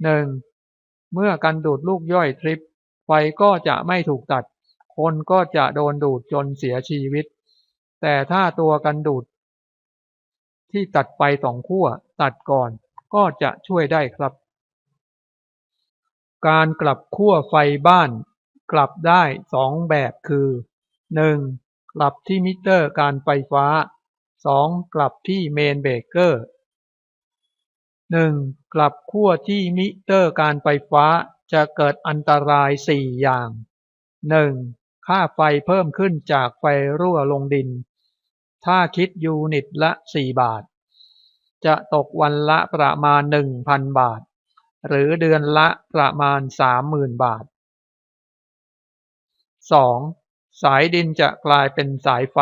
1. เมื่อกันดูดลูกย่อยทริปไฟก็จะไม่ถูกตัดคนก็จะโดนดูดจนเสียชีวิตแต่ถ้าตัวกันดูดที่ตัดไฟ2 ขั้วตัดก่อนก็จะช่วยได้ครับการกลับขั้วไฟบ้านกลับได้2 แบบคือ 1. กลับที่มิเตอร์การไฟฟ้า 2. กลับที่เมนเบรกเกอร์ 1. กลับขั้วที่มิเตอร์การไฟฟ้าจะเกิดอันตราย4 อย่าง 1. ค่าไฟเพิ่มขึ้นจากไฟรั่วลงดินถ้าคิดยูนิตละ4 บาทจะตกวันละประมาณ 1,000 บาทหรือเดือนละประมาณ 30,000 บาท 2. สายดินจะกลายเป็นสายไฟ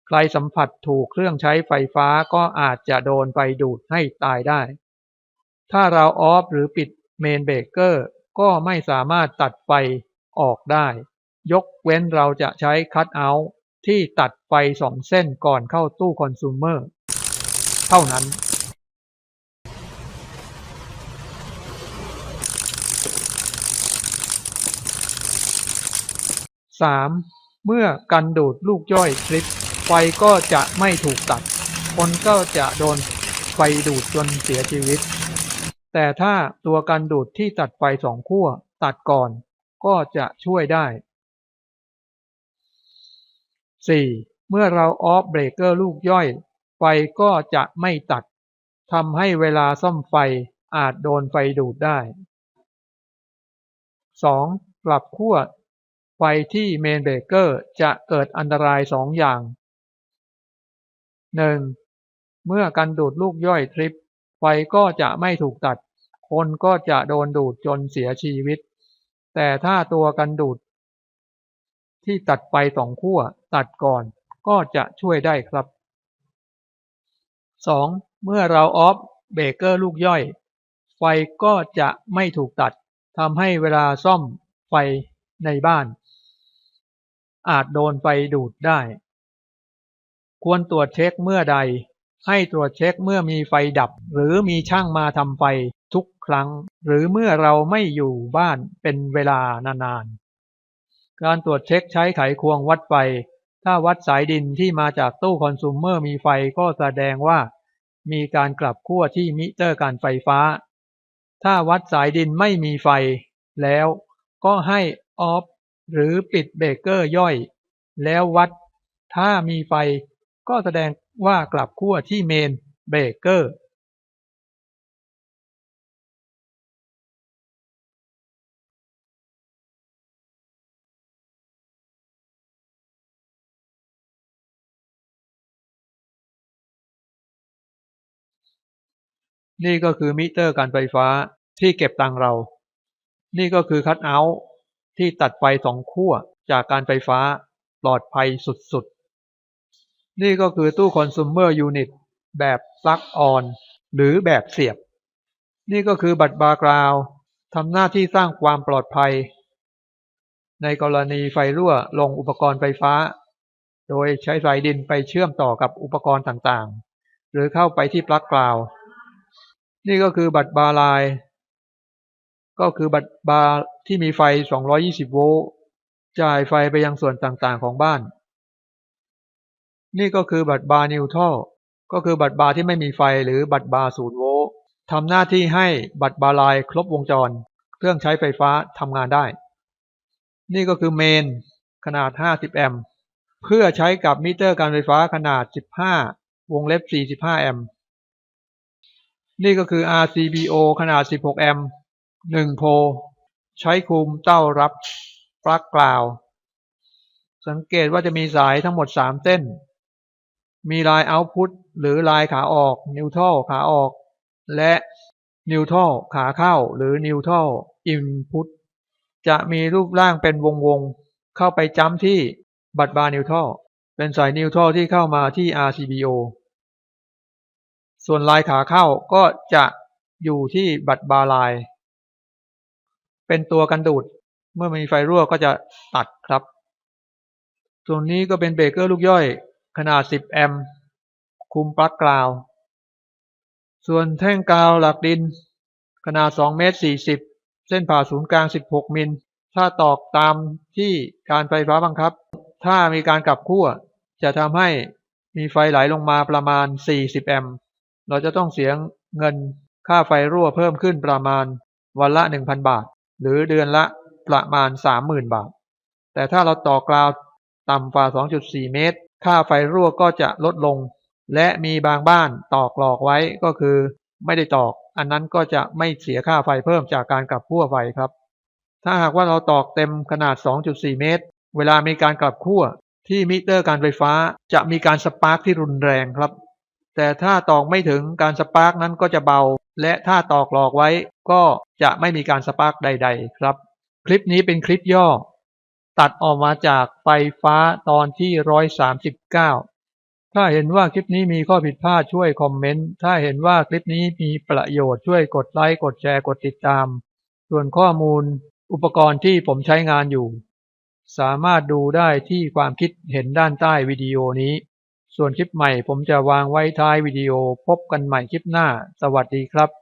ใครสัมผัสถูกเครื่องใช้ไฟฟ้าก็อาจจะโดนไฟดูดให้ตายได้ถ้าเราออฟหรือปิดเมนเบรกเกอร์ก็ไม่สามารถตัดไฟออกได้ยกเว้นเราจะใช้คัทเอาท์ที่ตัดไฟ2 เส้นก่อนเข้าตู้คอน sumer เท่านั้น3. เมื่อกันดูดลูกย่อยทริปไฟก็จะไม่ถูกตัดคนก็จะโดนไฟดูดจนเสียชีวิตแต่ถ้าตัวกันดูดที่ตัดไฟ2 ขั้วตัดก่อนก็จะช่วยได้ 4. เมื่อเราออฟเบรกเกอร์ลูกย่อยไฟก็จะไม่ตัดทำให้เวลาซ่อมไฟอาจโดนไฟดูดได้ 2. ปรับขั้วไฟที่เมนเบรกเกอร์จะเกิดอันตราย2 อย่าง 1. เมื่อกันดูดลูกย่อยทริปไฟก็จะไม่ถูกตัดคนก็จะโดนดูดจนเสียชีวิตแต่ถ้าตัวกันดูดที่ตัดไฟ2 ขั้วตัดก่อนก็จะช่วยได้ครับ 2. เมื่อเราออฟเบรกเกอร์ลูกย่อยไฟก็จะไม่ถูกตัดทำให้เวลาซ่อมไฟในบ้านอาจโดนไฟดูดได้ควรตรวจเช็คเมื่อใดให้ตรวจเช็คเมื่อมีไฟดับหรือมีช่างมาทำไฟทุกครั้งหรือเมื่อเราไม่อยู่บ้านเป็นเวลานานๆการตรวจเช็คใช้ไขควงวัดไฟถ้าวัดสายดินที่มาจากตู้คอน sumer มีไฟก็แสดงว่ามีการกลับขั้วที่มิเตอร์การไฟฟ้าถ้าวัดสายดินไม่มีไฟแล้วก็ให้ออฟหรือปิดเบรกเกอร์ย่อยแล้ววัดถ้ามีไฟก็แสดงว่ากลับขั้วที่เมนเบรกเกอร์นี่ก็คือมิเตอร์การไฟฟ้าที่เก็บตังเรานี่ก็คือคัทเอาท์ที่ตัดไฟ2 ขั้วจากการไฟฟ้าปลอดภัยสุดๆนี่ก็คือตู้คอน sumer unit แบบปลั๊กออนหรือแบบเสียบนี่ก็คือบัตรบาร์กราวด์ทำหน้าที่สร้างความปลอดภัยในกรณีไฟรั่วลงอุปกรณ์ไฟฟ้าโดยใช้สายดินไปเชื่อมต่อกับอุปกรณ์ต่างๆหรือเข้าไปที่ปลั๊กกราวด์นี่ก็คือบัตรบาร์ไลน์ก็คือบัตรบาร์ที่มีไฟ220 โวลต์จ่ายไฟไปยังส่วนต่างๆของบ้านนี่ก็คือบัตรบาร์นิวทรัลก็คือบัตรบาร์ที่ไม่มีไฟหรือบัตรบาร์0 โวลต์ทำหน้าที่ให้บัตรบาร์ไลน์ครบวงจรเครื่องใช้ไฟฟ้าทำงานได้นี่ก็คือเมนขนาด50 แอมป์เพื่อใช้กับมิเตอร์การไฟฟ้าขนาด15 45 แอมป์นี่ก็คือ RCBO ขนาด16 แอมป์1 โพลใช้คุมเต้ารับปลั๊กกราวด์สังเกตว่าจะมีสายทั้งหมด3 เส้นมีลายเอาต์พุตหรือลายขาออกนิวทรัลขาออกและนิวทรัลขาเข้าหรือนิวทรัลอินพุตจะมีรูปร่างเป็นวงๆเข้าไปจัมป์ที่บัตรบาร์นิวทรัลเป็นสายนิวทรัลที่เข้ามาที่ RCBO ส่วนลายขาเข้าก็จะอยู่ที่บัตรบาร์ไลน์เป็นตัวกันดูดเมื่อมีไฟรั่วก็จะตัดครับส่วนนี้ก็เป็นเบรกเกอร์ลูกย่อยขนาด10 แอมป์คุมปลั๊กกราวด์ ส่วนแท่งกาวหลักดินขนาด2 เมตร 40 เส้นผ่าศูนย์กลาง 16 มิล ถ้าตอกตามที่การไฟฟ้าบังคับ ถ้ามีการกลับขั้วจะทำให้มีไฟไหลลงมาประมาณ 40 แอมป์ เราจะต้องเสียเงินค่าไฟรั่วเพิ่มขึ้นประมาณวันละ 1,000 บาท หรือเดือนละประมาณ 30,000 บาท แต่ถ้าเราต่อกราวต่ำกว่า 2.4 เมตร ค่าไฟรั่วก็จะลดลง และมีบางบ้านตอกหลอกไว้ก็คือไม่ได้ตอก อันนั้นก็จะไม่เสียค่าไฟเพิ่มจากการกลับขั้วไฟครับ ถ้าหากว่าเราตอกเต็มขนาด 2.4 เมตร เวลามีการกลับขั้วที่มิเตอร์การไฟฟ้าจะมีการสปาร์คที่รุนแรงครับ แต่ถ้าตอกไม่ถึงการสปาร์คนั้นก็จะเบา และถ้าตอกหลอกไว้ก็จะไม่มีการสปาร์คใดๆครับ คลิปนี้เป็นคลิปย่อตัดออกมาจากไฟฟ้าตอนที่ 139 ถ้าเห็นว่าคลิปนี้มีข้อผิดพลาดช่วยคอมเมนต์ ถ้าเห็นว่าคลิปนี้มีประโยชน์ช่วยกดไลค์ กดแชร์ กดติดตาม ส่วนข้อมูลอุปกรณ์ที่ผมใช้งานอยู่สามารถดูได้ที่ความคิดเห็นด้านใต้วิดีโอนี้ ส่วนคลิปใหม่ผมจะวางไว้ท้ายวิดีโอ พบกันใหม่คลิปหน้า สวัสดีครับ